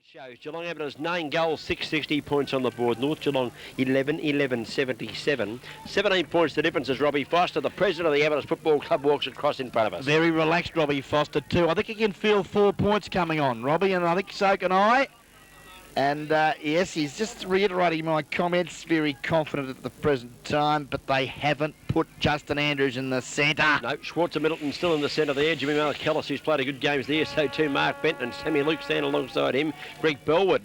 Shows Geelong Amateurs 9 goals, 660 points on the board. North Geelong 11 77. 17 points the difference as Robbie Foster, the president of the Amateurs Football Club, walks across in front of us. Very relaxed Robbie Foster too. I think he can feel 4 points coming on, Robbie, and I think so can I. And yes, he's just reiterating my comments, very confident at the present time, but they haven't put Justin Andrews in the centre. No, Schwarzer Middleton still in the centre there. Jimmy Malachellis, who's played a good games there, so too Mark Benton and Sammy Luke stand alongside him. Greg Bellwood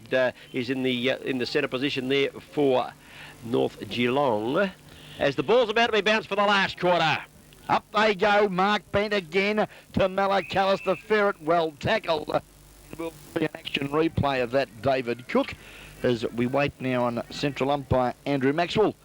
is in the centre position there for North Geelong. As the ball's about to be bounced for the last quarter. Up they go, Mark Bent again to Malachellis, the ferret, well tackled. Will be an action replay of that, David Cook, as we wait now on central umpire Andrew Maxwell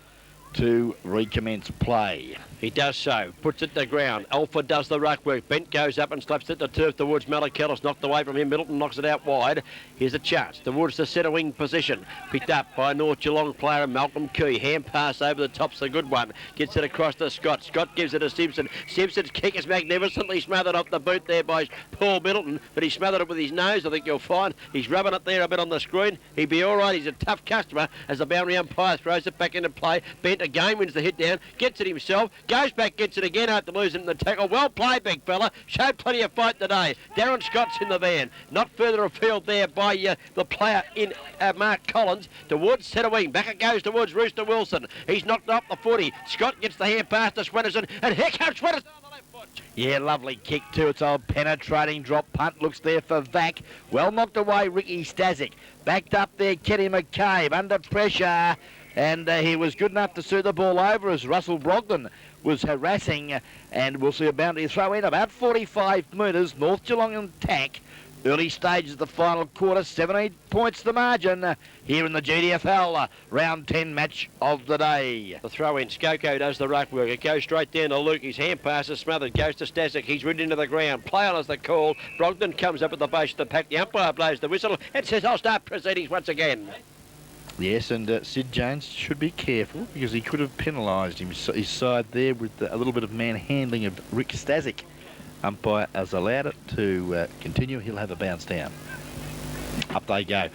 to recommence play. He does so, puts it to the ground. Alford does the ruck work. Bent goes up and slaps it to turf towards Malachellis, knocked away from him. Middleton knocks it out wide. Here's a chance towards the centre wing position. Picked up by North Geelong player Malcolm Key. Hand pass over the top's a good one. Gets it across to Scott. Scott gives it to Simpson. Simpson's kick is magnificently smothered off the boot there by Paul Middleton, but he smothered it with his nose. I think you'll find he's rubbing it there a bit on the screen. He'd be all right. He's a tough customer as the boundary umpire throws it back into play. Bent again wins the hit down. Gets it himself. Goes back, gets it again after losing the tackle. Well played, big fella. Showed plenty of fight today. Darren Scott's in the van. Not further afield there by the player in Mark Collins. Towards centre wing. Back it goes towards Rooster Wilson. He's knocked off the footy. Scott gets the hand pass to Swinnerson. And here comes Swinnerson on the left foot. Yeah, lovely kick too. It's old penetrating drop punt. Looks there for Vac. Well knocked away, Ricky Stasic. Backed up there, Kenny McCabe under pressure. And he was good enough to see the ball over as Russell Brogdon was harassing, and we'll see a boundary throw in about 45 metres. North Geelong in attack. Early stages of the final quarter, 17 points the margin here in the GDFL round 10 match of the day. The throw in, Skoko does the ruck work. It goes straight down to Luke. His hand pass is smothered, goes to Stasic. He's ridden into the ground. Play on as the call. Brogdon comes up at the base of the pack. The umpire blows the whistle and says, I'll start proceedings once again. Yes, and Sid Jones should be careful because he could have penalised his side there with a little bit of manhandling of Rick Stasic. Umpire has allowed it to continue. He'll have a bounce down. Up they go.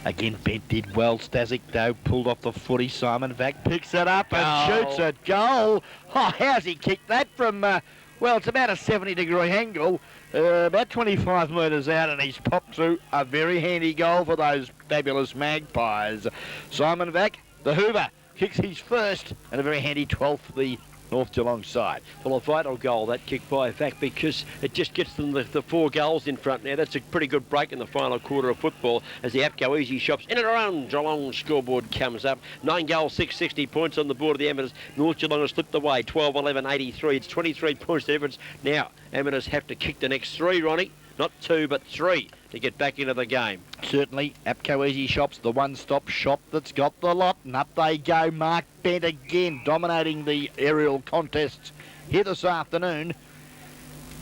Again, Bent did well. Stasic, though, pulled off the footy. Simon Vac picks it up and shoots it. Goal. Oh, how's he kicked that from, well, it's about a 70-degree angle. About 25 metres out, and he's popped through a very handy goal for those fabulous Magpies. Simon Vac, the Hoover, kicks his first and a very handy 12th for the North Geelong side. Well, a vital goal, that kick by Vac, because it just gets them the 4 goals in front now. That's a pretty good break in the final quarter of football as the APCO Easy Shops in and around Geelong scoreboard comes up. 9 goals, 660 points on the board of the Amateurs. North Geelong has slipped away, 12-11-83. It's 23 points difference. Now, Amateurs have to kick the next 3, Ronnie. Not 2, but 3 to get back into the game. Certainly, APCO Easy Shops, the one-stop shop that's got the lot. And up they go. Mark Bent again, dominating the aerial contests here this afternoon.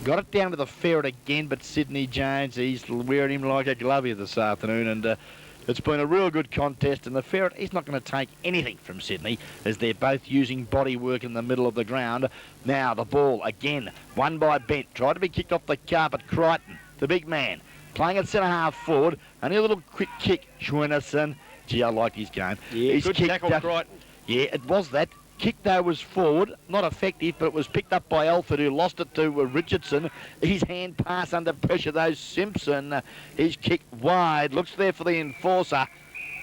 Got it down to the ferret again, but Sydney Jones, he's wearing him like a glove here this afternoon. And it's been a real good contest. And the ferret, he's not going to take anything from Sydney as they're both using body work in the middle of the ground. Now, the ball again, won by Bent. Tried to be kicked off the carpet. Crichton, the big man, playing at centre-half forward. Only a little quick kick. Schwinnerson. Gee, I like his game. Yeah, he's good tackle, Crichton. Yeah, it was that. Kick, though, was forward. Not effective, but it was picked up by Alford, who lost it to Richardson. His hand pass under pressure, though. Simpson, his kick wide. Looks there for the enforcer.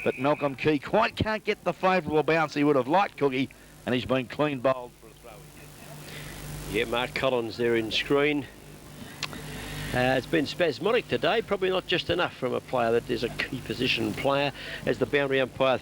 But Malcolm Key quite can't get the favourable bounce he would have liked, Cookie. And he's been clean bowled for a throw-in. Yeah, Mark Collins there in screen. It's been spasmodic today, probably not just enough from a player that is a key position player as the boundary umpire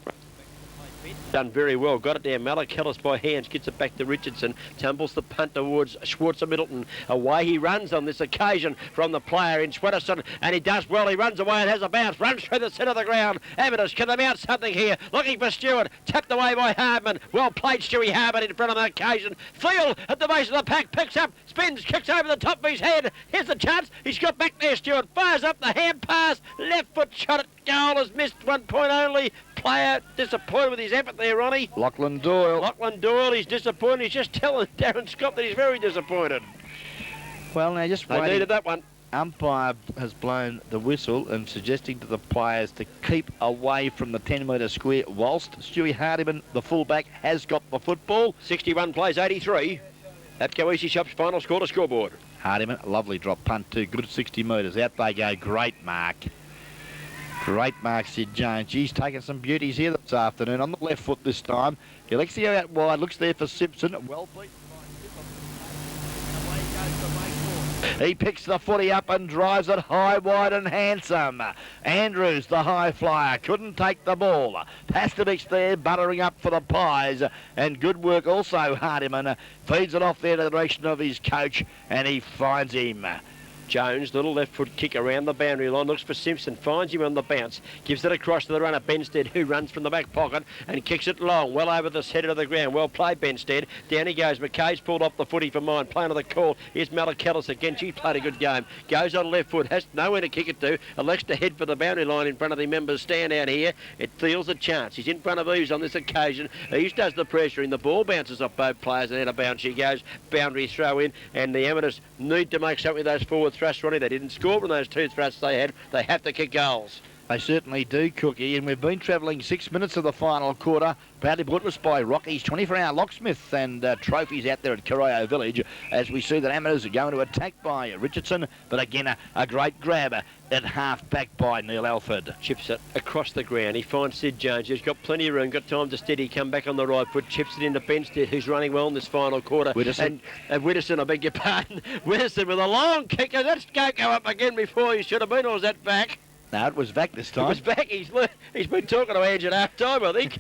done very well. Got it down. Malachellis by hands. Gets it back to Richardson. Tumbles the punt towards Schwarzer Middleton. Away he runs on this occasion from the player in Swinnerson. And he does well. He runs away and has a bounce. Runs through the centre of the ground. Amateurs, can they mount something here? Looking for Stewart. Tapped away by Hardman. Well played, Stewie Hardman in front of the occasion. Field at the base of the pack. Picks up. Spins. Kicks over the top of his head. Here's the chance. He's got back there, Stewart. Fires up the hand pass. Left foot shot at goal. Has missed 1 point only. Player disappointed with his effort there, Ronnie. Lachlan Doyle, he's disappointed. He's just telling Darren Scott that he's very disappointed. Well, now just waiting. They needed that one. umpire has blown the whistle and suggesting to the players to keep away from the 10-metre square whilst Stewie Hardiman, the fullback, has got the football. 61 plays 83. APCO Easy Shop's final score to scoreboard. Hardiman, lovely drop punt too, good 60 metres. Out they go, great mark. Great mark, Sid Jones. He's taken some beauties here this afternoon on the left foot this time. Alexio out wide, looks there for Simpson. Well beaten. He picks the footy up and drives it high, wide and handsome. Andrews, the high flyer, couldn't take the ball. Pasternik's there, buttering up for the Pies. And good work also, Hardiman. Feeds it off there to the direction of his coach, and he finds him. Jones, little left foot kick around the boundary line, looks for Simpson, finds him on the bounce, gives it across to the runner, Benstead, who runs from the back pocket and kicks it long, well over the centre of the ground. Well played, Benstead. Down he goes. McKay's pulled off the footy for mine, playing to the call. Here's Malakalis again. She played a good game. Goes on left foot, has nowhere to kick it to, elects to head for the boundary line in front of the members' stand out here. It feels a chance. He's in front of Eves on this occasion. Eves does the pressuring. The ball bounces off both players and out of bounds she goes. Boundary throw in, and the Amateurs need to make something with those forward thrusts, Ronnie. They didn't score from those two thrusts they had. They have to kick goals. They certainly do, Cookie, and we've been travelling 6 minutes of the final quarter. Proudly brought to us by Rocky's 24-hour locksmith and trophies out there at Corio Village, as we see that Amateurs are going to attack by Richardson, but again a great grab at half back by Neil Alford. Chips it across the ground. He finds Sid Jones. He's got plenty of room, got time to steady, come back on the right foot, chips it into Benstead, who's running well in this final quarter. Widdowson. And Widdowson, I beg your pardon. Widdowson with a long kick. That's go up again before he should have been, or was that back? No, it was back this time. It was back. He's been talking to Ange at half time, I think.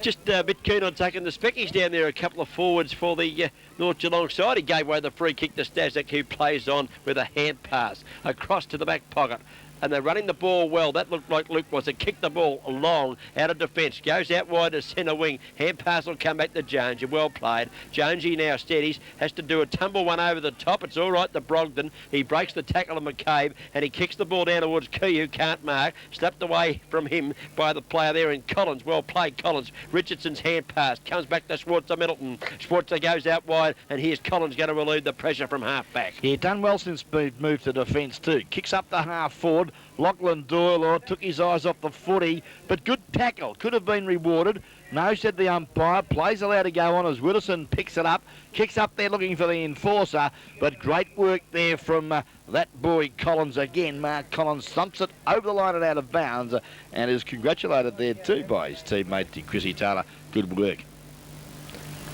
Just a bit keen on taking the Speckies down there, a couple of forwards for the North Geelong side. He gave away the free kick to Staszak, who plays on with a hand pass across to the back pocket. And they're running the ball well. That looked like Luke was to kick the ball long out of defence. Goes out wide to centre wing. Hand pass will come back to Jones. Well played. Jonesy now steadies. Has to do a tumble one over the top. It's all right to Brogdon. He breaks the tackle of McCabe and he kicks the ball down towards Key, who can't mark. Slapped away from him by the player there in Collins. Well played, Collins. Richardson's hand pass comes back to Schwarzer Middleton. Schwarzer goes out wide, and here's Collins going to relieve the pressure from half back. Yeah, done well since being moved to defence too. Kicks up the half forward. Lachlan Doyle took his eyes off the footy, but good tackle. Could have been rewarded. No, said the umpire. Play's allowed to go on as Widdowson picks it up. Kicks up there looking for the enforcer, but great work there from that boy Collins again. Mark Collins thumps it over the line and out of bounds, and is congratulated there too by his teammate Chrissy Taylor. Good work.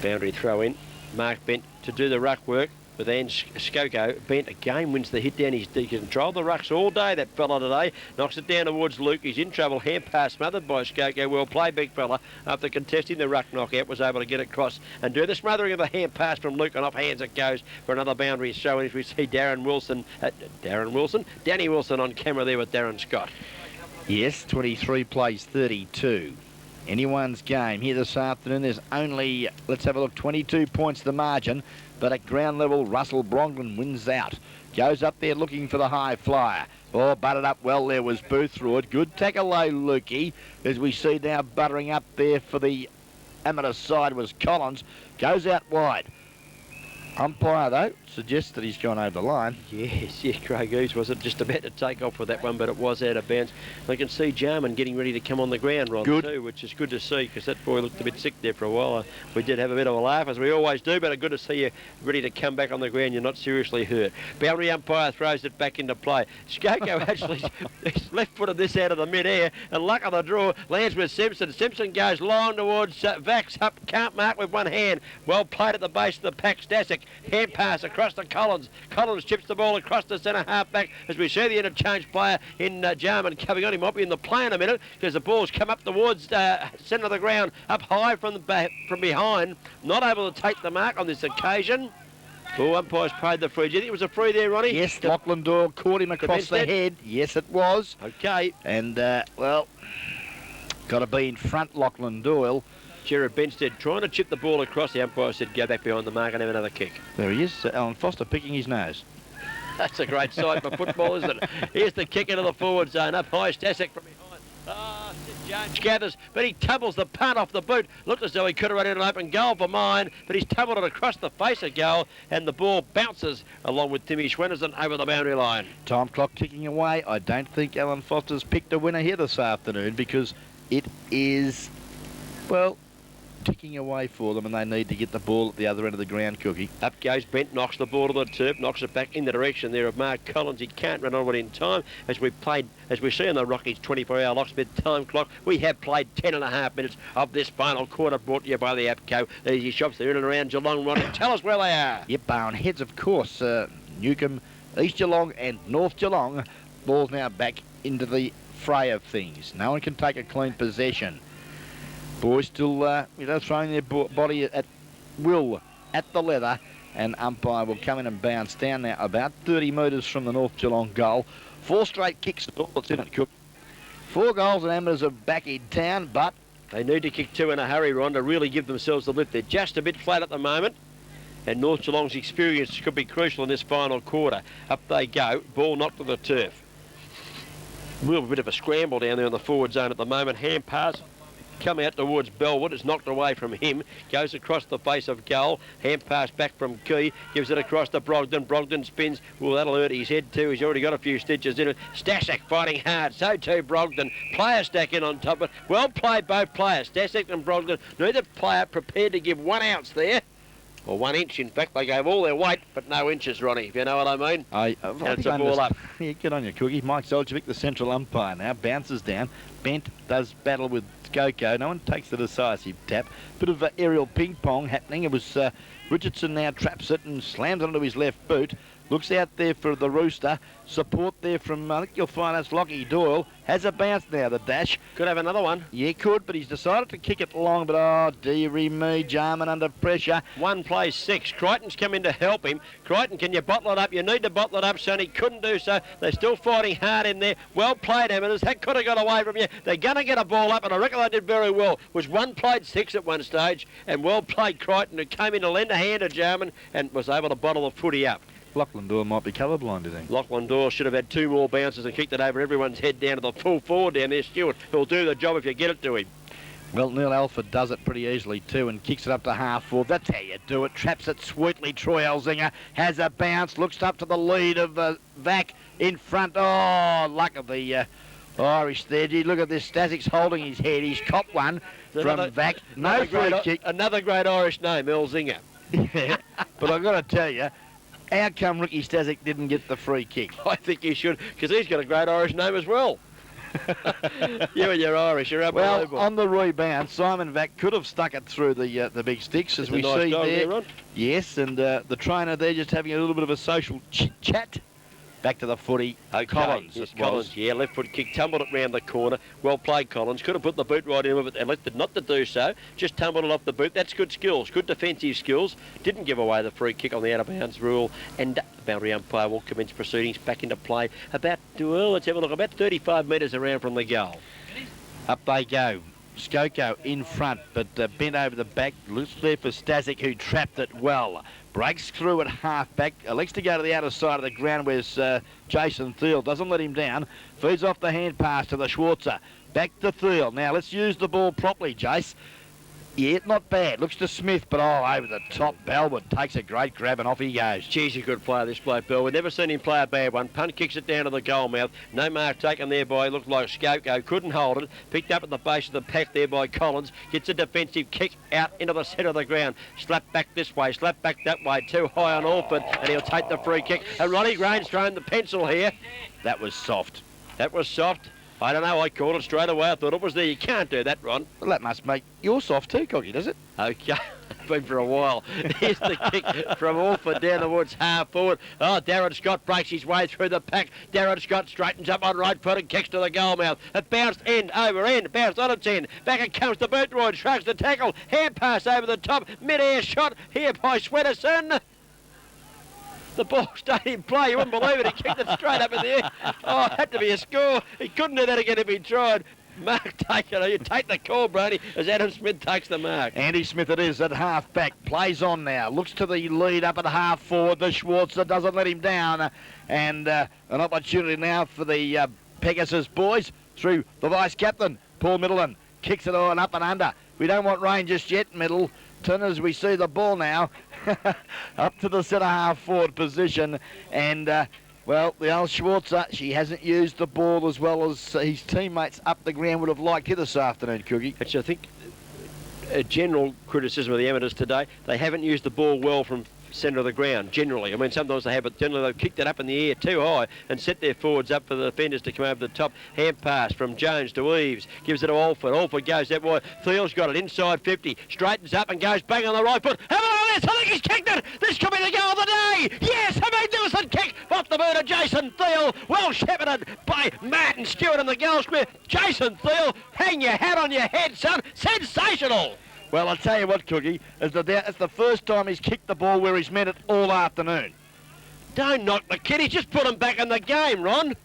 Boundary throw in. Mark Bent to do the ruck work. With Ange Skoko. Bent again wins the hit down. He controlled the rucks all day, that fella today. Knocks it down towards Luke. He's in trouble. Hand pass smothered by Skoko. Well played, big fella. After contesting the ruck knockout, was able to get across and do the smothering of the hand pass from Luke, and off hands it goes for another boundary throw. And as we see Danny Wilson on camera there with Darren Scott. Yes, 23 plays 32. Anyone's game here this afternoon. There's only, let's have a look, 22 points the margin, but at ground level, Russell Brogdon wins out. Goes up there looking for the high flyer. Oh, butted up well there was Boothroyd. Good tackle though, Lukey, as we see now buttering up there for the amateur side was Collins. Goes out wide. Umpire, though, suggests that he's gone over the line. Yes, Craig Eves wasn't just about to take off with that one, but it was out of bounds. I can see Jarman getting ready to come on the ground, Ron, too, which is good to see, because that boy looked a bit sick there for a while. We did have a bit of a laugh, as we always do, but good to see you ready to come back on the ground. You're not seriously hurt. Boundary umpire throws it back into play. Skoko actually left-footed this out of the mid-air, and luck of the draw lands with Simpson. Simpson goes long towards Vax, up, can't mark with one hand. Well played at the base of the pack. Staszak, hand pass across to Collins. Collins chips the ball across the centre half-back as we see the interchange player in Jarman coming on. He might be in the play in a minute because the ball's come up towards centre of the ground, up high from behind. Not able to take the mark on this occasion. Oh, umpires paid the free. Do you think it was a free there, Ronnie? Yes, Lachlan Doyle caught him across the head. Yes, it was. Okay. And, well, got to be in front, Lachlan Doyle. Jared Benstead trying to chip the ball across. The umpire said go back behind the mark and have another kick. There he is, Alan Foster picking his nose. That's a great sight for football, isn't it? Here's the kick into the forward zone. Up high, Staszak from behind. Sid Gathers, but he tumbles the punt off the boot. Looked as though he could have run in an open goal for mine, but he's tumbled it across the face of goal, and the ball bounces along with Timmy Schwennerson over the boundary line. Time clock ticking away. I don't think Alan Foster's picked a winner here this afternoon because it is, well, ticking away for them, and they need to get the ball at the other end of the ground, Cookie. Up goes Bent, knocks the ball to the turf, knocks it back in the direction there of Mark Collins. He can't run on it in time. As we see in the Rockies 24-hour locksmith time clock, we have played 10.5 minutes of this final quarter, brought to you by the APCO. Easy shops, they're in and around Geelong, Ronnie. Tell us where they are. Yep, Barn heads, of course. Newcombe, East Geelong and North Geelong. Ball's now back into the fray of things. No one can take a clean possession. Boys still, throwing their body at will at the leather, and umpire will come in and bounce down now about 30 metres from the North Geelong goal. 4 straight kicks, all that's in it, Cook. 4 goals and Amateurs are back in town, but they need to kick 2 in a hurry, Ron, to really give themselves the lift. They're just a bit flat at the moment, and North Geelong's experience could be crucial in this final quarter. Up they go, ball knocked to the turf. Real bit of a scramble down there in the forward zone at the moment. Hand pass. Come out towards Bellwood. It's knocked away from him. Goes across the face of goal. Hand pass back from Key. Gives it across to Brogden. Brogden spins. Well, that'll hurt his head too. He's already got a few stitches in it. Stashak fighting hard. So too Brogden. Player stack in on top of it. Well played both players. Stashak and Brogden. Neither player prepared to give 1 ounce there. Or 1 inch, in fact. They gave all their weight, but no inches, Ronnie, if you know what I mean. It's a ball up. Yeah, good on you, Cookie. Mike Soljovic, the central umpire now, bounces down. Bent does battle with Skoko. No one takes the decisive tap. Bit of aerial ping-pong happening. It was Richardson now traps it and slams it onto his left boot. Looks out there for the Rooster. Support there from, I think you'll find that's Lockie Doyle. Has a bounce now, the dash. Could have another one. Yeah, could, but he's decided to kick it long. But, oh, dearie me, Jarman under pressure. 1 plays 6. Crichton's come in to help him. Crichton, can you bottle it up? You need to bottle it up, son. He couldn't do so. They're still fighting hard in there. Well played, Amateurs. That could have got away from you. They're going to get a ball up, and I reckon they did very well. Was 1 played 6 at one stage, and well played Crichton, who came in to lend a hand to Jarman and was able to bottle the footy up. Lachlan Doyle might be colourblind, do you think? Lachlan Doyle should have had 2 more bounces and kicked it over everyone's head down to the full forward down there. Stewart, who'll do the job if you get it to him. Well, Neil Alford does it pretty easily too and kicks it up to half forward. That's how you do it. Traps it sweetly. Troy Elzinger has a bounce. Looks up to the lead of Vac in front. Oh, luck of the Irish there. Gee, look at this. Stasic's holding his head. He's copped one from Vac. No free kick. Another great Irish name, Elzinger. Yeah, but I've got to tell you, how come Ricky Stasic didn't get the free kick? I think he should, because he's got a great Irish name as well. You and your Irish, you're unbelievable. Well, on the rebound, Simon Vac could have stuck it through the big sticks, as we see there. Yes, and the trainer there just having a little bit of a social chit-chat. Back to the footy. Okay. Collins. Yes, Collins, yeah, left foot kick, tumbled it round the corner. Well played, Collins. Could have put the boot right in with it, elected not to do so. Just tumbled it off the boot. That's good skills, good defensive skills. Didn't give away the free kick on the out-of-bounds rule. And the boundary umpire will commence proceedings back into play about, well, let's have a look, about 35 metres around from the goal. Up they go. Skoko in front, but bent over the back. Looks there for Stasic, who trapped it well. Breaks through at half-back. Elects to go to the outer side of the ground, where's Jason Thiel. Doesn't let him down. Feeds off the hand pass to the Schwarzer. Back to Thiel. Now, let's use the ball properly, Jace. Yeah, not bad. Looks to Smith, but over the top. Bellwood takes a great grab and off he goes. Geez, a good player, this bloke, Bellwood. Never seen him play a bad one. Punt kicks it down to the goal mouth. No mark taken there by, looked like Skoko. Couldn't hold it. Picked up at the base of the pack there by Collins. Gets a defensive kick out into the centre of the ground. Slap back this way, slap back that way. Too high on Orford, and he'll take the free kick. And Ronnie Grain's thrown the pencil here. That was soft. That was soft. I don't know, I called it straight away. I thought it was there. You can't do that, Ron. Well, that must make your soft too, Coggy, does it? Okay, been for a while. Here's the kick from Orford down towards half forward. Oh, Darren Scott breaks his way through the pack. Darren Scott straightens up on right foot and kicks to the goal mouth. It bounced end over end, bounced on its end. Back it comes to Boothroyd, shrugs the tackle. Hand pass over the top, mid-air shot here by Sweaterson. The ball stayed in play. You wouldn't believe it. He kicked it straight up in the air. Oh, it had to be a score. He couldn't do that again if he tried. Mark Taker, you take the call, Brody, as Adam Smith takes the mark. Andy Smith it is at half back. Plays on now. Looks to the lead up at half forward. The Schwarzer doesn't let him down. And an opportunity now for the Pegasus boys through the vice-captain, Paul Middleton kicks it on up and under. We don't want rain just yet, Middleton, as we see the ball now. Up to the centre half forward position. And, well, the old Schwarzer, she hasn't used the ball as well as his teammates up the ground would have liked here this afternoon, Cookie. Actually, I think a general criticism of the amateurs today, they haven't used the ball well from centre of the ground, generally. I mean, sometimes they have, but generally they've kicked it up in the air too high and set their forwards up for the defenders to come over the top. Hand pass from Jones to Eves, gives it to Alford. Alford goes that wide. Thiel's got it inside 50, straightens up and goes bang on the right foot. Have a look at this, I think he's kicked it. This could be the goal of the day. Yes, a magnificent kick off the boot of Jason Thiel. Well shepherded by Martin Stewart in the goal square. Jason Thiel, hang your hat on your head, son. Sensational. Well, I'll tell you what, Cookie, it's the first time he's kicked the ball where he's meant it all afternoon. Don't knock the kid, he's just put him back in the game, Ron.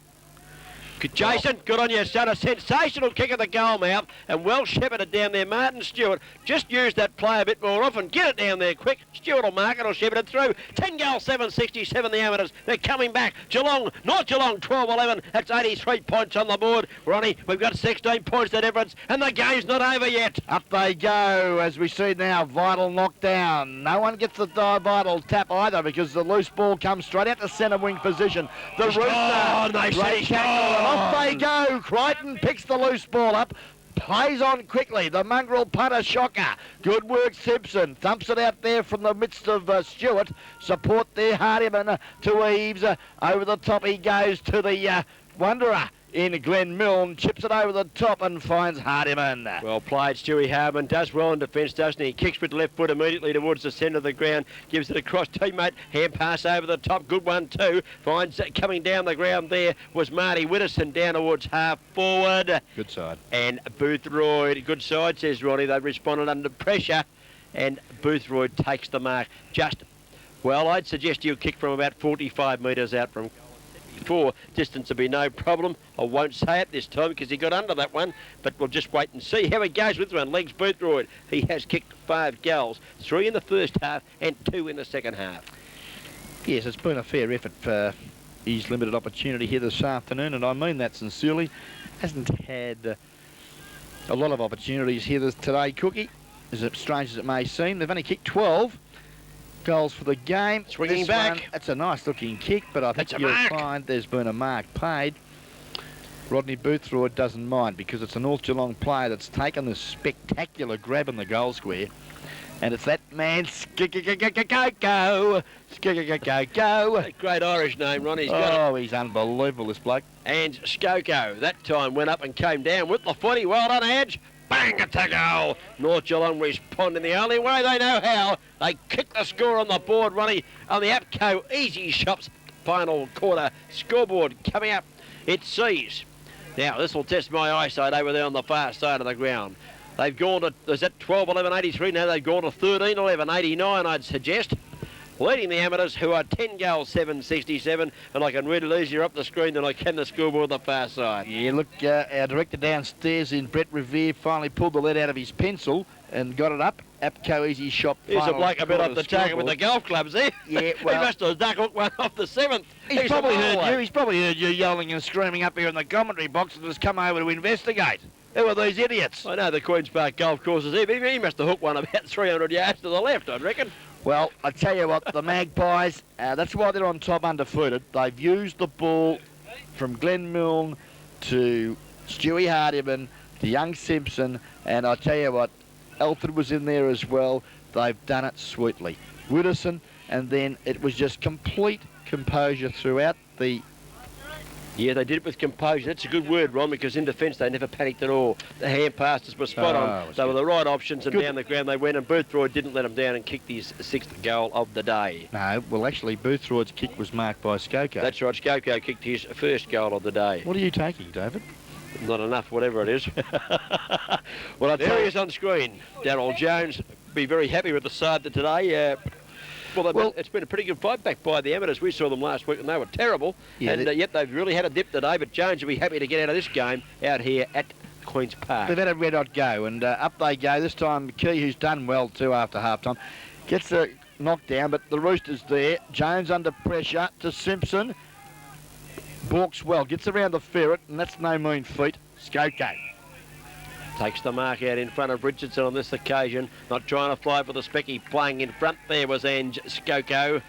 Good, Jason, good on you, son. A sensational kick at the goal mouth and well shepherded down there. Martin Stewart, just use that play a bit more often. Get it down there quick. Stewart will mark it or shepherd it through. 10 goals, 767 the amateurs. They're coming back. Geelong, North Geelong, 12-11. That's 83 points on the board. Ronnie, we've got 16 points the difference and the game's not over yet. Up they go, as we see now. Vital knocked down. No one gets the Vital tap either because the loose ball comes straight out to centre wing position. The Rooster, they say gone. Off they go. Crichton picks the loose ball up. Plays on quickly. The mongrel punter shocker. Good work, Simpson. Thumps it out there from the midst of Stewart. Support there, Hardiman to Eves. Over the top he goes to the Wanderer in Glen Milne. Chips it over the top and finds Hardiman. Well played, Stewie Hardiman. Does well in defence, doesn't he? Kicks with the left foot immediately towards the centre of the ground. Gives it across teammate. Hand pass over the top. Good one too. Finds coming down the ground there was Marty Widdowson down towards half forward. Good side. And Boothroyd. Good side, says Ronnie. They've responded under pressure. And Boothroyd takes the mark. Well, I'd suggest you kick from about 45 metres out from before. Distance will be no problem. I won't say it this time because he got under that one, but we'll just wait and see how he goes with one. Legs Boothroyd. He has kicked 5 goals, 3 in the first half and 2 in the second half. Yes, it's been a fair effort for his limited opportunity here this afternoon, and I mean that sincerely. Hasn't had a lot of opportunities here today, Cookie, as strange as it may seem. They've only kicked 12 goals for the game. Swinging back. That's a nice looking kick, but I think you'll find there's been a mark paid. Rodney Boothroyd doesn't mind because it's a North Geelong player that's taken this spectacular grab in the goal square. And it's that man, Skikikikikiko. Skikikikiko. Great Irish name, Ron. He's got it. He's unbelievable, this bloke. And Skoko, that time went up and came down with the footy. Well done, Edge. Bang, it's a goal. North Geelong responding the only way they know how. They kick the score on the board, Ronnie, on the APCO Easy Shops final quarter scoreboard coming up. It sees. Now, this will test my eyesight over there on the far side of the ground. They've gone to, is that 12-11-83? Now they've gone to 13-11-89, I'd suggest. Leading the amateurs, who are 10 goals, 767, and I can read it easier up the screen than I can the scoreboard on the far side. Yeah, look, our director downstairs in Brett Revere finally pulled the lead out of his pencil and got it up. APCO Easy Shop. Here's a bloke a bit off the target with the golf clubs there. Yeah, well, he must have duck hooked one off the 7th. He's probably heard you. He's probably heard you yelling and screaming up here in the commentary box and has come over to investigate. Who are these idiots? I know the Queen's Park golf courses. He must have hooked one about 300 yards to the left, I reckon. Well, I tell you what, the Magpies, that's why they're on top undefeated. They've used the ball from Glen Milne to Stewie Hardiman to young Simpson, and I tell you what, Alford was in there as well. They've done it sweetly. Widdowson, and then it was just complete composure throughout the... Yeah, they did it with composure. That's a good word, Ron, because in defence they never panicked at all. The hand passes were spot on. They were the right options, and down the ground they went, and Boothroyd didn't let them down and kicked his 6th goal of the day. No, well, actually, Boothroyd's kick was marked by Skoko. That's right, Skoko kicked his 1st goal of the day. What are you taking, David? Not enough, whatever it is. Well, there he is on screen. Darryl Jones. Be very happy with the side that today. Well, it's been a pretty good fight back by the amateurs. We saw them last week and they were terrible. Yeah, and yet they've really had a dip today. But Jones will be happy to get out of this game out here at Queen's Park. They've had a red-hot go, and up they go. This time, McKee, who's done well too after half-time, gets a knockdown, but the Roosters there. Jones under pressure to Simpson. Balks well, gets around the ferret, and that's no mean feat. Skoko. Takes the mark out in front of Richardson on this occasion. Not trying to fly for the specky. Playing in front there was Ange Skoko.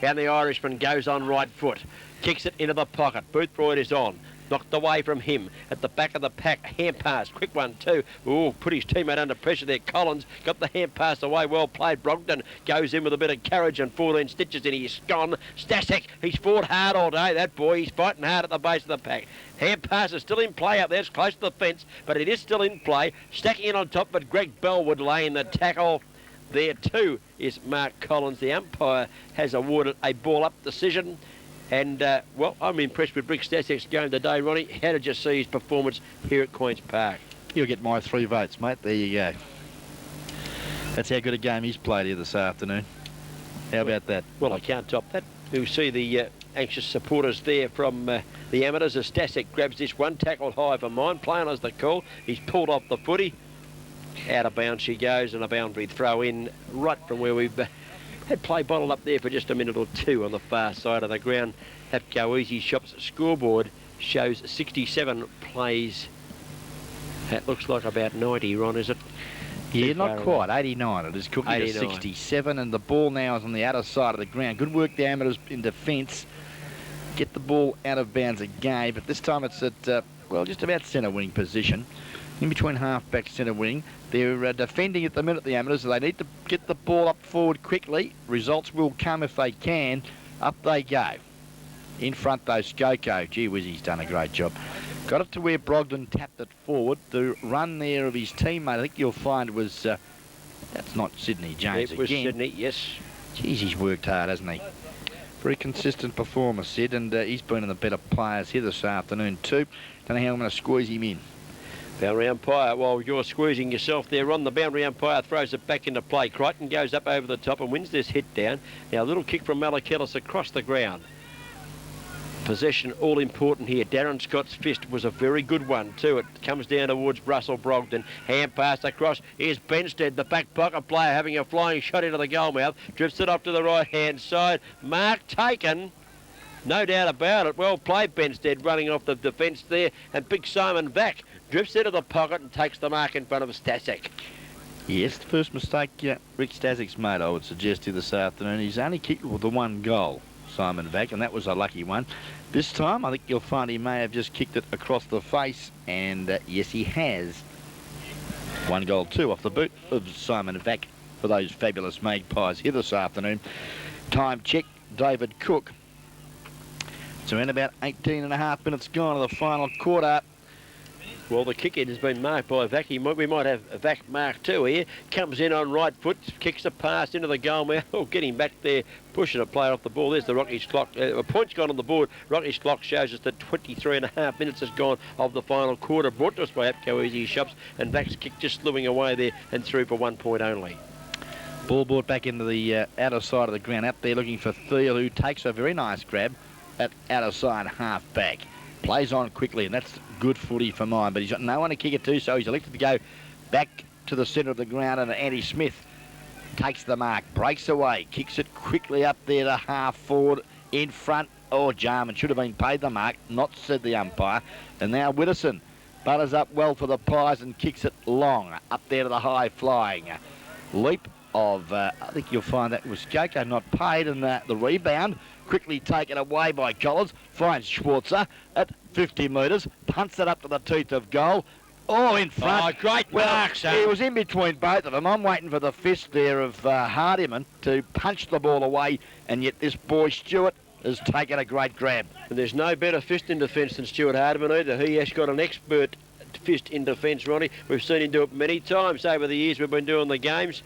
And the Irishman goes on right foot. Kicks it into the pocket. Boothroyd is on. Knocked away from him. At the back of the pack, hand pass. Quick one too. Ooh, put his teammate under pressure there. Collins got the hand pass away. Well played. Brogden goes in with a bit of courage and 14 stitches in. He's gone. Stasek, he's fought hard all day. That boy, he's fighting hard at the base of the pack. Hand pass is still in play up there. It's close to the fence, but it is still in play. Stacking in on top, but Greg Bellwood laying the tackle. There too is Mark Collins. The umpire has awarded a ball-up decision. And, well, I'm impressed with Rick Stasek's game today, Ronnie. How did you see his performance here at Queen's Park? You'll get my 3 votes, mate. There you go. That's how good a game he's played here this afternoon. How about that? Well, I can't top that. You'll see the anxious supporters there from the amateurs as Stasek grabs this one tackle high for mine. Playing as the call. He's pulled off the footy. Out of bounds she goes, and a boundary throw in right from where we've had play bottled up there for just a minute or two on the far side of the ground. Hapco Easy Shop's scoreboard shows 67 plays. That looks like about 90, Ron, is it? Yeah, not quite. 89. It is cooking to 67, and the ball now is on the outer side of the ground. Good work, the amateurs in defence. Get the ball out of bounds again, but this time it's at, well, just about centre wing position. In between half-back centre wing. They're defending at the minute, the amateurs. They need to get the ball up forward quickly. Results will come if they can. Up they go. In front, though, Skoko. Gee whiz, he's done a great job. Got it to where Brogden tapped it forward. The run there of his teammate, I think you'll find was... that's not Sydney James again. It was again. Sydney, yes. Geez, he's worked hard, hasn't he? Very consistent performer, Sid, and he's been in the better players here this afternoon too. Don't know how I'm going to squeeze him in. Boundary umpire, while you're squeezing yourself there on, the boundary umpire throws it back into play. Crichton goes up over the top and wins this hit down. Now a little kick from Malakillis across the ground. Possession all important here. Darren Scott's fist was a very good one too. It comes down towards Russell Brogden. Hand pass across. Here's Benstead, the back pocket player, having a flying shot into the goal mouth. Drifts it off to the right hand side. Mark taken. No doubt about it. Well played, Benstead, running off the defence there. And big Simon Vack drifts into the pocket and takes the mark in front of Stasek. Yes, the first mistake Rick Stasek's made, I would suggest, here this afternoon. He's only kicked with the one goal, Simon Vack, and that was a lucky one. This time, I think you'll find he may have just kicked it across the face, and yes, he has. 1 goal, 2 off the boot of Simon Vack for those fabulous Magpies here this afternoon. Time check, David Cook. It's around about 18.5 minutes gone to the final quarter. Well, the kick in has been marked by Vack. We might have a Vack mark too here. Comes in on right foot, kicks the pass into the goal mouth. Oh, getting back there, pushing a player off the ball. There's the Rockies clock. A point's gone on the board. Rockies clock shows us that 23.5 minutes has gone of the final quarter. Brought to us by Apco Easy Shops. And Vack's kick just slewing away there and through for 1 point only. Ball brought back into the outer side of the ground. Out there looking for Thiel, who takes a very nice grab at outer side half back. Plays on quickly, and that's good footy for mine, but he's got no one to kick it to, so he's elected to go back to the centre of the ground, and Andy Smith takes the mark, breaks away, kicks it quickly up there to half forward in front. Oh, Jarman should have been paid the mark, not said the umpire. And now Widdowson butters up well for the Pies and kicks it long up there to the high flying leap of, I think you'll find that was Skoko not paid, and the rebound quickly taken away by Collins, finds Schwarzer at 50 metres, punts it up to the teeth of goal. Oh, in front. Oh, great mark, son. He was in between both of them. I'm waiting for the fist there of Hardiman to punch the ball away, and yet this boy Stewart has taken a great grab. And there's no better fist in defence than Stuart Hardiman either. He has got an expert fist in defence, Ronnie. We've seen him do it many times over the years we've been doing the games.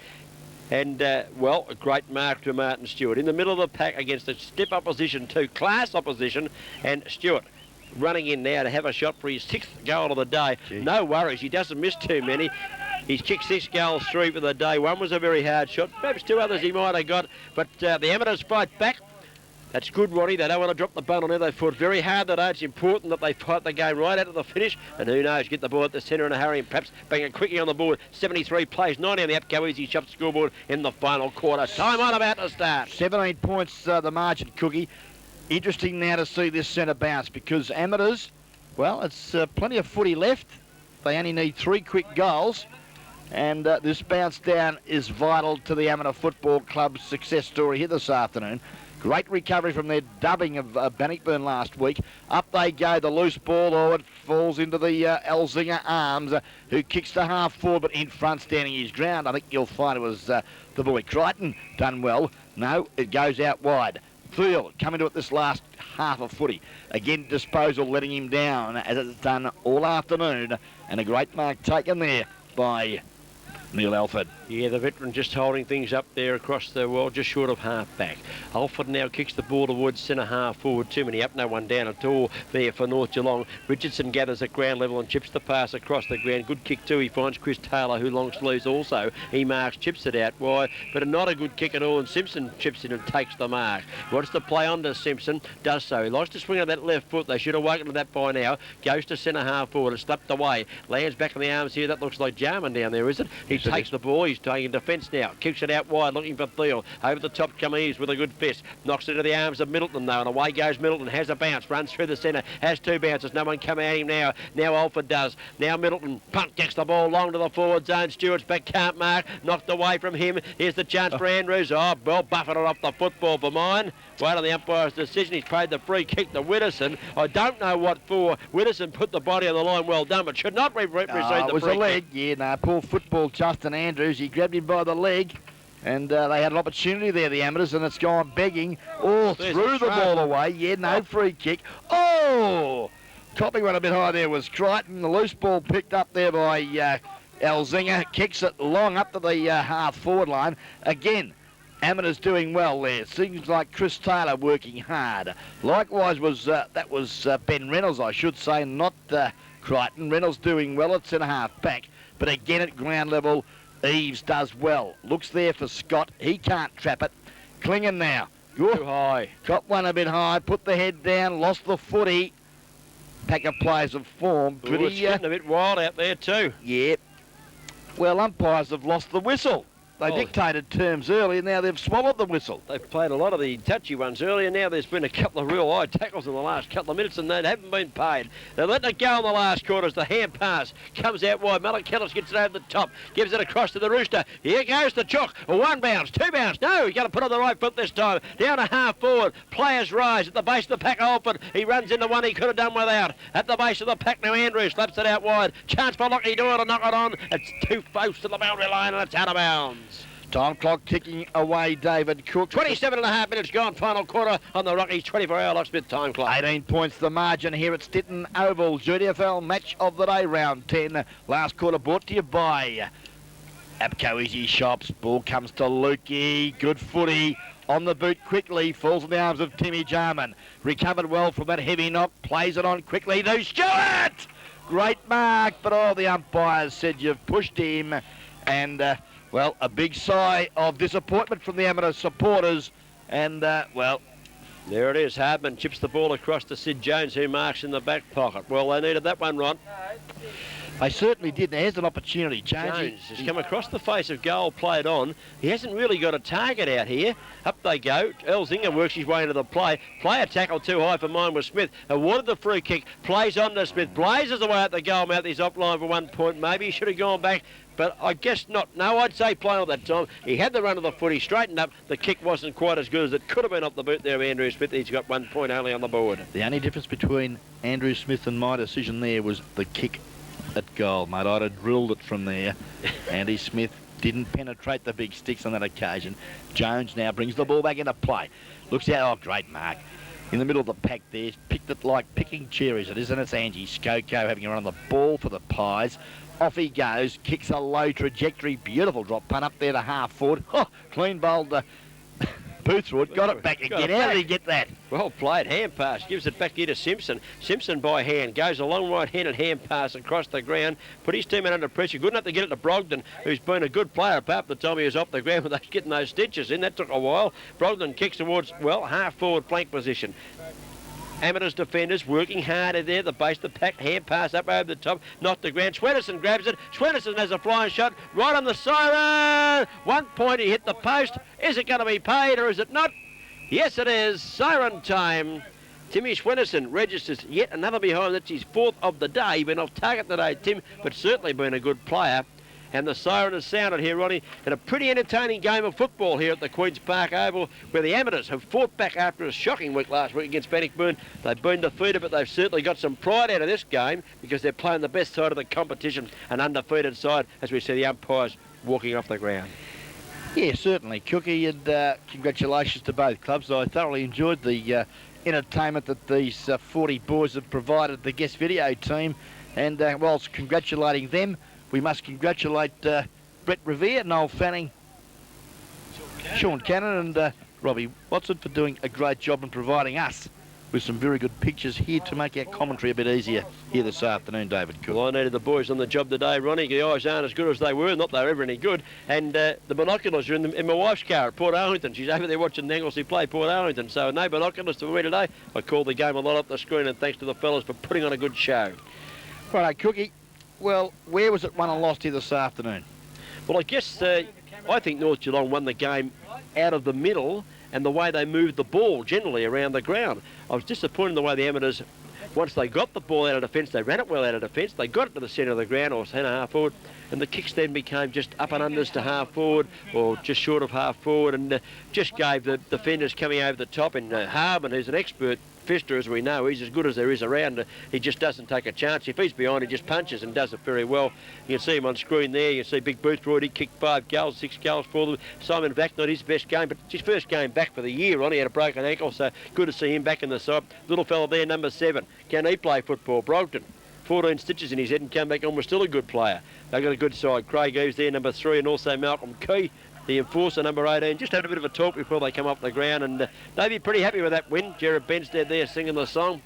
And, well, a great mark to Martin Stewart. In the middle of the pack against a stiff opposition too, class opposition, and Stewart running in now to have a shot for his 6th goal of the day. Gee. No worries, he doesn't miss too many. He's kicked 6 goals through for the day. One was a very hard shot. Perhaps 2 others he might have got. But the amateurs fight back. That's good, Ronnie. They don't want to drop the ball on there. They fought very hard today. It's important that they fight the game right out of the finish. And who knows, get the ball at the centre in a hurry and perhaps bang it quickly on the board. 73 plays, 90 on the Apco Easy Shop scoreboard in the final quarter. Time on about to start. 17 points the margin, Cookie. Interesting now to see this centre bounce because amateurs, well, it's plenty of footy left. They only need 3 quick goals. And this bounce down is vital to the Amateur Football Club's success story here this afternoon. Great recovery from their dubbing of Bannockburn last week. Up they go, the loose ball, it falls into the Elzinga arms, who kicks the half forward, but in front, standing his ground. I think you'll find it was the boy Crichton done well. No, it goes out wide. Thiel coming to it this last half of footy. Again, disposal letting him down, as it's done all afternoon. And a great mark taken there by Neil Alford. Yeah, the veteran just holding things up there across the world, just short of half back. Alford now kicks the ball towards centre half forward. Too many up, no one down at all there for North Geelong. Richardson gathers at ground level and chips the pass across the ground. Good kick too. He finds Chris Taylor, who long sleeves also. He marks, chips it out wide, but not a good kick at all. And Simpson chips in and takes the mark. Wants to play on to Simpson, does so. He likes to swing on that left foot. They should have woken to that by now. Goes to centre half forward and slapped away. Lands back in the arms here. That looks like Jarman down there, is it? He takes the ball. He's taking defence now. Kicks it out wide, looking for Thiel. Over the top come Eves with a good fist. Knocks it into the arms of Middleton, though, and away goes Middleton. Has a bounce, runs through the centre, has 2 bounces. No one coming at him now. Now Alford does. Now Middleton punt gets the ball long to the forward zone. Stewart's back, can't mark. Knocked away from him. Here's the chance for Andrews. Oh, well buffeted off the football for mine. Wait on the umpire's decision. He's paid the free kick to Widdowson. I don't know what for. Widdowson put the body on the line, well done, but should not receive the free kick. It was a leg. Yeah, no, poor football, Justin Andrews. He grabbed him by the leg. And they had an opportunity there, the Amateurs, and it's gone begging. Oh, threw the ball away. Yeah, no free kick. Oh! Copping one a bit high there was Crichton. The loose ball picked up there by Elzinga. Kicks it long up to the half-forward line. Again, Amateurs doing well there. Seems like Chris Taylor working hard. Likewise was that was Ben Reynolds, I should say, not Crichton. Reynolds doing well at centre-half back. But again at ground level, Eves does well. Looks there for Scott. He can't trap it. Klingon now. Too high. Got one a bit high. Put the head down. Lost the footy. Pack of players of form. Pretty, it's getting a bit wild out there too. Yeah. Well, umpires have lost the whistle. They dictated terms early, and now they've swallowed the whistle. They've played a lot of the touchy ones earlier. Now there's been a couple of real high tackles in the last couple of minutes, and they haven't been paid. They're letting it go in the last quarter as the hand pass comes out wide. Malachillis gets it over the top, gives it across to the Rooster. Here goes the Chook. 1 bounce, 2 bounce. No, he's got to put on the right foot this time. Down a half forward. Players rise at the base of the pack. Alford. He runs into one he could have done without. At the base of the pack now, Andrews slaps it out wide. Chance for Lockie Doyle to knock it on. It's too close to the boundary line, and it's out of bounds. Time clock ticking away, David Cook. 27 and a half minutes gone, final quarter on the Rockies 24-hour locksmith time clock. 18 points the margin here at Stitton Oval. GDFL match of the day, round 10. Last quarter brought to you by Abco Easy Shops. Ball comes to Lukey. Good footy. On the boot quickly. Falls in the arms of Timmy Jarman. Recovered well from that heavy knock. Plays it on quickly to Stewart. Great mark, but the umpires said you've pushed him. And... well, a big sigh of disappointment from the Amateur supporters. And, well... there it is. Hardman chips the ball across to Sid Jones, who marks in the back pocket. Well, they needed that one, Ron. They certainly did. There's an opportunity. Jones has come across the face of goal, played on. He hasn't really got a target out here. Up they go. Elzinga works his way into the play. Player tackle too high for mine was Smith. Awarded the free kick. Plays on to Smith. Blazes away at the goal mouth. He's offline for 1 point. Maybe he should have gone back. But I guess not. No, I'd say play on that time. He had the run of the foot. He straightened up. The kick wasn't quite as good as it could have been off the boot there of Andrew Smith. He's got 1 point only on the board. The only difference between Andrew Smith and my decision there was the kick at goal, mate. I'd have drilled it from there. Andy Smith didn't penetrate the big sticks on that occasion. Jones now brings the ball back into play. Looks out. Oh, great mark. In the middle of the pack there. Picked it like picking cherries, it is, and it's Angie Skoko having a run on the ball for the Pies. Off he goes, kicks a low trajectory, beautiful drop punt up there to half forward. Oh, clean bowled Boothwood, got it back again. How did he get that? Well played, hand pass, gives it back here to Simpson. Simpson by hand, goes a long right-handed hand pass across the ground, put his teammate under pressure. Good enough to get it to Brogden, who's been a good player apart from the time he was off the ground with getting those stitches in. That took a while. Brogden kicks towards, well, half-forward flank position. Amateurs defenders working hard at there. The base of the pack, hand pass up over the top, not the ground. Swennerson grabs it. Swennerson has a flying shot right on the siren. 1 point, he hit the post. Is it going to be paid or is it not? Yes, it is. Siren time. Timmy Schwennerson registers yet another behind. That's his 4th of the day. Been off target today, Tim, but certainly been a good player. And the siren has sounded here, Ronnie, and a pretty entertaining game of football here at the Queen's Park Oval, where the amateurs have fought back after a shocking week last week against Bannockburn. They've been defeated, but they've certainly got some pride out of this game because they're playing the best side of the competition, an undefeated side, as we see the umpires walking off the ground. Yeah, certainly, Cookie, and congratulations to both clubs. I thoroughly enjoyed the entertainment that these 40 boys have provided the guest video team, and whilst congratulating them, we must congratulate Brett Revere, Noel Fanning, Sean Cannon and Robbie Watson for doing a great job in providing us with some very good pictures here to make our commentary a bit easier here this afternoon, David Cook. Well, I needed the boys on the job today, Ronnie. The eyes aren't as good as they were, not they were ever any good. And the binoculars are in my wife's car at Port Arlington. She's over there watching the Anglesey play Port Arlington. So no binoculars for me today. I called the game a lot up the screen, and thanks to the fellas for putting on a good show. Right, Cookie. Well, where was it won and lost here this afternoon? Well, I guess I think North Geelong won the game out of the middle and the way they moved the ball generally around the ground. I was disappointed in the way the amateurs, once they got the ball out of defence, they ran it well out of defence, they got it to the centre of the ground or centre half forward, and the kicks then became just up and unders to half forward or just short of half forward, and just gave the defenders coming over the top. And Harman, who's an expert Fister, as we know, he's as good as there is around. He just doesn't take a chance. If he's behind, he just punches and does it very well. You can see him on screen there. You can see Big Boothroyd, he kicked 5 goals, 6 goals for them. Simon Vack, not his best game, but it's his first game back for the year, Ronnie. He had a broken ankle, so good to see him back in the side. Little fella there, number 7. Can he play football? Brogden. 14 stitches in his head and come back on, was still a good player. They've got a good side. Craig Eves there, number 3, and also Malcolm Key, the enforcer, number 18. Just had a bit of a talk before they come off the ground, and they'd be pretty happy with that win. Jared Benstead there singing the song.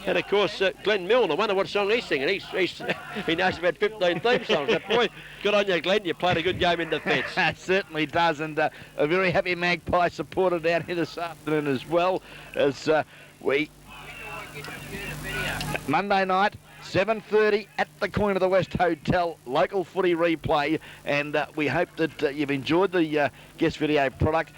And of course, Glenn Milne, I wonder what song he's singing. He knows about 15 theme songs. That boy, good on you, Glenn. You played a good game in defence. Certainly does, and a very happy Magpie supporter down here this afternoon as well, as we... Monday night, 7:30 at the Queen of the West Hotel, local footy replay, and we hope that you've enjoyed the guest video product.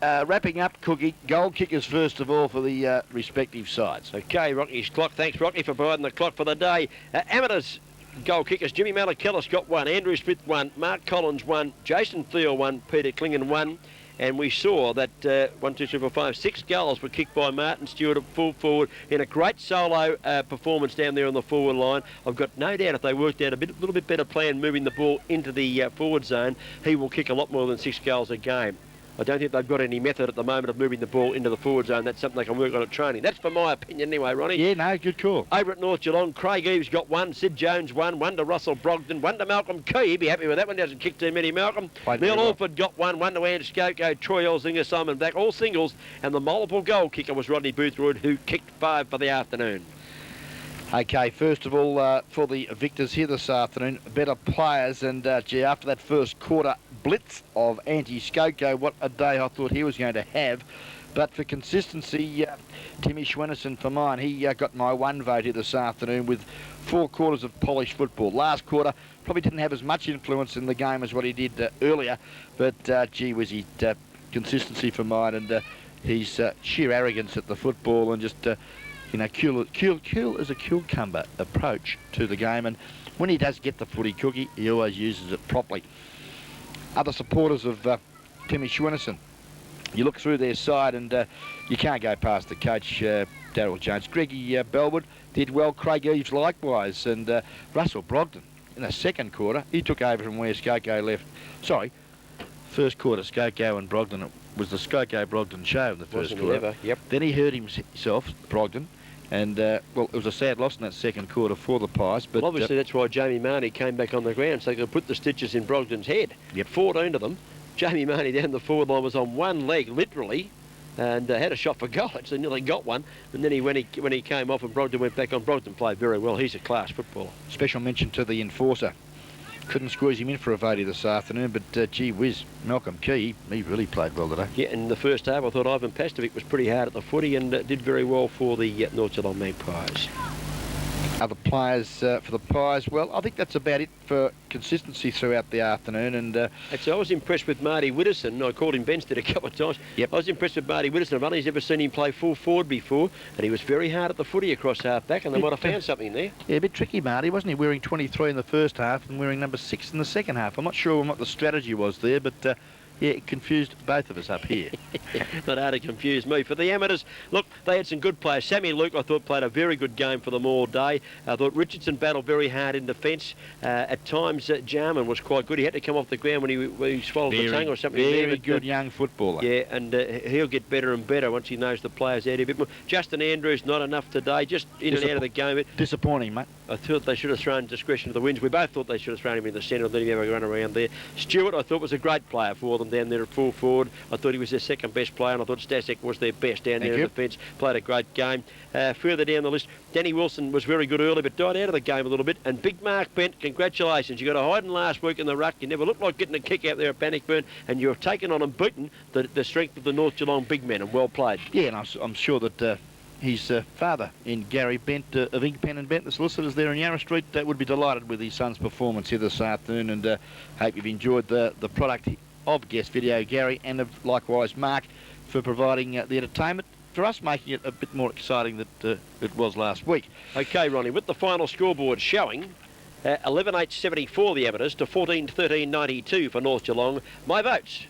Wrapping up, Cookie, goal kickers first of all for the respective sides. Okay, Rocky's clock. Thanks, Rocky, for providing the clock for the day. Amateurs goal kickers, Jimmy Malachellis got 1, Andrew Smith 1, Mark Collins 1, Jason Thiel 1, Peter Klingon 1. And we saw that 1, 2, 3, 4, 5, 6 goals were kicked by Martin Stewart at full forward in a great solo performance down there on the forward line. I've got no doubt if they worked out a little bit better plan moving the ball into the forward zone, he will kick a lot more than 6 goals a game. I don't think they've got any method at the moment of moving the ball into the forward zone. That's something they can work on at training. That's for my opinion anyway, Ronnie. Yeah, no, good call. Over at North Geelong, Craig Eves got 1, Sid Jones 1, 1 to Russell Brogden, 1 to Malcolm Key. He'd be happy with that one. Doesn't kick too many, Malcolm. Neil Alford got 1, 1 to Ange Skoko, Troy Elzinga, Simon Vack, all singles. And the multiple goal kicker was Rodney Boothroyd, who kicked 5 for the afternoon. Okay, first of all, for the victors here this afternoon, better players, and gee, after that first quarter blitz of Angie Skoko, what a day I thought he was going to have. But for consistency, Timmy Schwennerson for mine, he got my 1 vote here this afternoon with 4 quarters of polished football. Last quarter probably didn't have as much influence in the game as what he did earlier, but gee whiz, he consistency for mine, and his sheer arrogance at the football and just you know, cool as a cucumber approach to the game, and when he does get the footy, Cookie, he always uses it properly. Other supporters of Timmy Schwennerson, you look through their side and you can't go past the coach, Daryl Jones. Greggy Bellwood did well, Craig Eves likewise, and Russell Brogden in the second quarter, he took over from where Skoko left. Sorry, first quarter, Skoko and Brogden, it was the Skoko-Brogden show in the first quarter. Ever, yep. Then he hurt himself, Brogden, and well, it was a sad loss in that second quarter for the Pies. But well, obviously that's why Jamie Marnie came back on the ground, so they could put the stitches in Brogden's head. Yep. 14 of them. Jamie Marnie down the forward line was on one leg, literally, and had a shot for goal. Actually, nearly got one. And then when he came off and Brogden went back on, Brogden played very well. He's a class footballer. Special mention to the enforcer. Couldn't squeeze him in for a vote this afternoon, but gee whiz, Malcolm Key, he really played well today. Yeah, in the first half, I thought Ivan Pastovic was pretty hard at the footy and did very well for the North Geelong Magpies. other players for the Pies. Well, I think that's about it for consistency throughout the afternoon. And Actually, I was impressed with Marty Widdowson. I called him Benstead a couple of times. Yep. I was impressed with Marty Widdowson. I've only ever seen him play full forward before, and he was very hard at the footy across half-back, and they might have found something there. Yeah, a bit tricky, Marty, wasn't he? Wearing 23 in the first half and wearing number 6 in the second half. I'm not sure what the strategy was there, but yeah, it confused both of us up here. Not hard to confuse me. For the amateurs, look, they had some good players. Sammy Luke, I thought, played a very good game for them all day. I thought Richardson battled very hard in defence. At times, Jarman was quite good. He had to come off the ground when he swallowed the tongue or something. Very good young footballer. Yeah, and he'll get better and better once he knows the players out a bit more. Justin Andrews, not enough today, just in and out of the game. Disappointing, mate. I thought they should have thrown discretion to the winds. We both thought they should have thrown him in the centre and let him have a run around there. Stewart, I thought, was a great player for them down there at full forward. I thought he was their second best player, and I thought Stasek was their best down there in defence. Played a great game. Further down the list, Danny Wilson was very good early, but died out of the game a little bit. And Big Mark Bent, congratulations. You got a hiding last week in the ruck. You never looked like getting a kick out there at Bannockburn, and you've taken on and beaten the strength of the North Geelong big men, and well played. Yeah, and I'm sure that his father in Gary Bent of Inkpen and Bent, the solicitors there in Yarra Street, would be delighted with his son's performance here this afternoon, and hope you've enjoyed the product of Guest Video, Gary, and of likewise Mark for providing the entertainment for us, making it a bit more exciting than it was last week. Okay, Ronnie, with the final scoreboard showing 11-8-74 the amateurs to 14-13-92 for North Geelong. My votes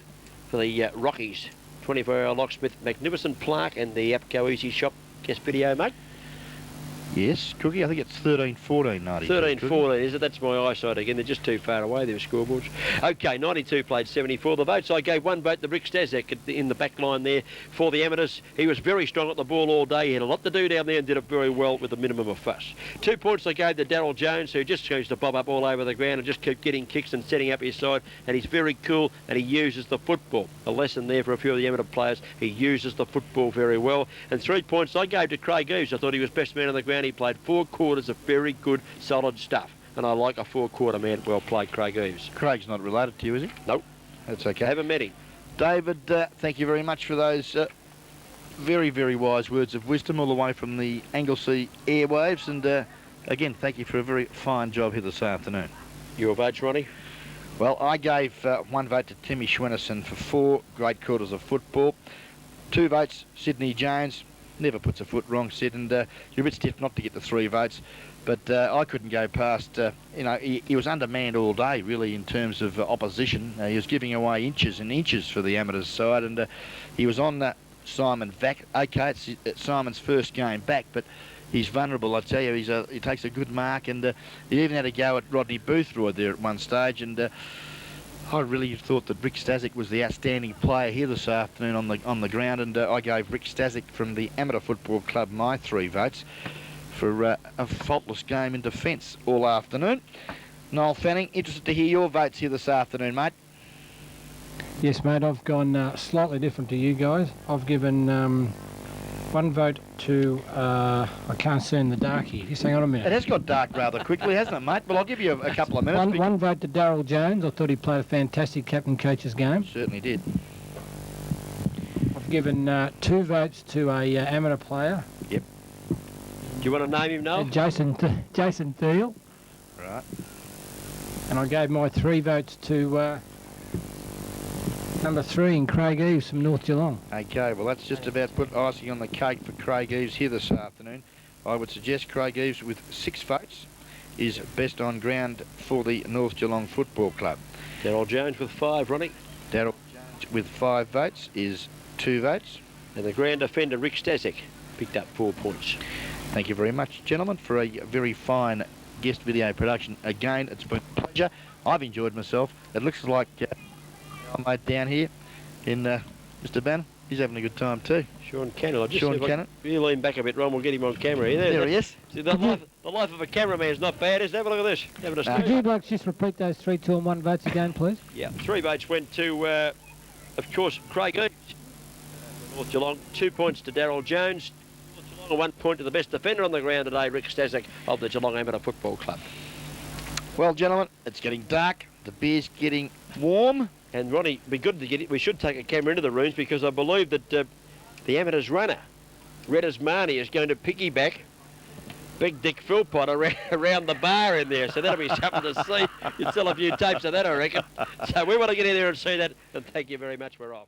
for the Rockies, 24-hour locksmith, magnificent plaque, and the APCO Easy Shop Guest Video, mate. Yes, Cookie, I think it's 13-14, 92. 13-14, is it? That's my eyesight again. They're just too far away, their scoreboards. Okay, 92 played 74. The votes, I gave one vote to Rick Stazek in the back line there for the amateurs. He was very strong at the ball all day. He had a lot to do down there and did it very well with a minimum of fuss. 2 points I gave to Darryl Jones, who just seems to bob up all over the ground and just keep getting kicks and setting up his side. And he's very cool and he uses the football. A lesson there for a few of the amateur players. He uses the football very well. And 3 points I gave to Craig Eves. I thought he was best man on the ground. He played 4 quarters of very good, solid stuff. And I like a 4-quarter man. Well played, Craig Eves. Craig's not related to you, is he? Nope. That's okay. Haven't met him. David, thank you very much for those very, very wise words of wisdom all the way from the Anglesea airwaves. And again, thank you for a very fine job here this afternoon. Your votes, Ronnie? Well, I gave 1 vote to Timmy Schwennerson for 4 great quarters of football. 2 votes, Sydney Jones. Never puts a foot wrong, Sid, and you're a bit stiff not to get the 3 votes. But I couldn't go past, you know, he was undermanned all day, really, in terms of opposition. He was giving away inches and inches for the amateurs side, and he was on Simon Vac. Okay, it's Simon's first game back, but he's vulnerable, I tell you. He takes a good mark, and he even had a go at Rodney Boothroyd there at one stage, and I really thought that Rick Stazek was the outstanding player here this afternoon on the ground, and I gave Rick Stazek from the Amateur Football Club my 3 votes for a faultless game in defence all afternoon. Noel Fanning, interested to hear your votes here this afternoon, mate. Yes, mate, I've gone slightly different to you guys. I've given 1 vote to, I can't see in the dark here. Just hang on a minute. It has got dark rather quickly, hasn't it, mate? Well, I'll give you a couple of minutes. One vote to Darryl Jones. I thought he played a fantastic captain-coach's game. Certainly did. I've given 2 votes to a amateur player. Yep. Do you want to name him, Noel? Jason Thiel. Right. And I gave my 3 votes to number 3 in Craig Eves from North Geelong. Okay, well, that's just about put icing on the cake for Craig Eves here this afternoon. I would suggest Craig Eves with 6 votes is best on ground for the North Geelong Football Club. Darryl Jones with 5, Ronnie. Darryl Jones with 5 votes is 2 votes. And the ground defender, Rick Stazek, picked up 4 points. Thank you very much, gentlemen, for a very fine guest video production. Again, it's been a pleasure. I've enjoyed myself. It looks like our mate down here in Mr. Bannon, he's having a good time too. Sean Cannon. Sean Cannon. You lean back a bit, Ron, we'll get him on camera. There he is. See, the life of a cameraman's not bad, is it? Have a look at this. Having a Could you blokes just repeat those 3, 2 and 1 votes again, please? Yeah, 3 votes went to, of course, Craig Eves, North Geelong. 2 points to Darryl Jones. North Geelong, 1 point to the best defender on the ground today, Rick Stazek of the Geelong Amateur Football Club. Well, gentlemen, it's getting dark. The beer's getting warm. And Ronnie, it'd be good to get it. We should take a camera into the rooms because I believe that the amateurs runner, Redders Marnie, is going to piggyback Big Dick Philpott around the bar in there, so that'll be something to see. You'd sell a few tapes of that, I reckon. So we want to get in there and see that, and thank you very much. We're off.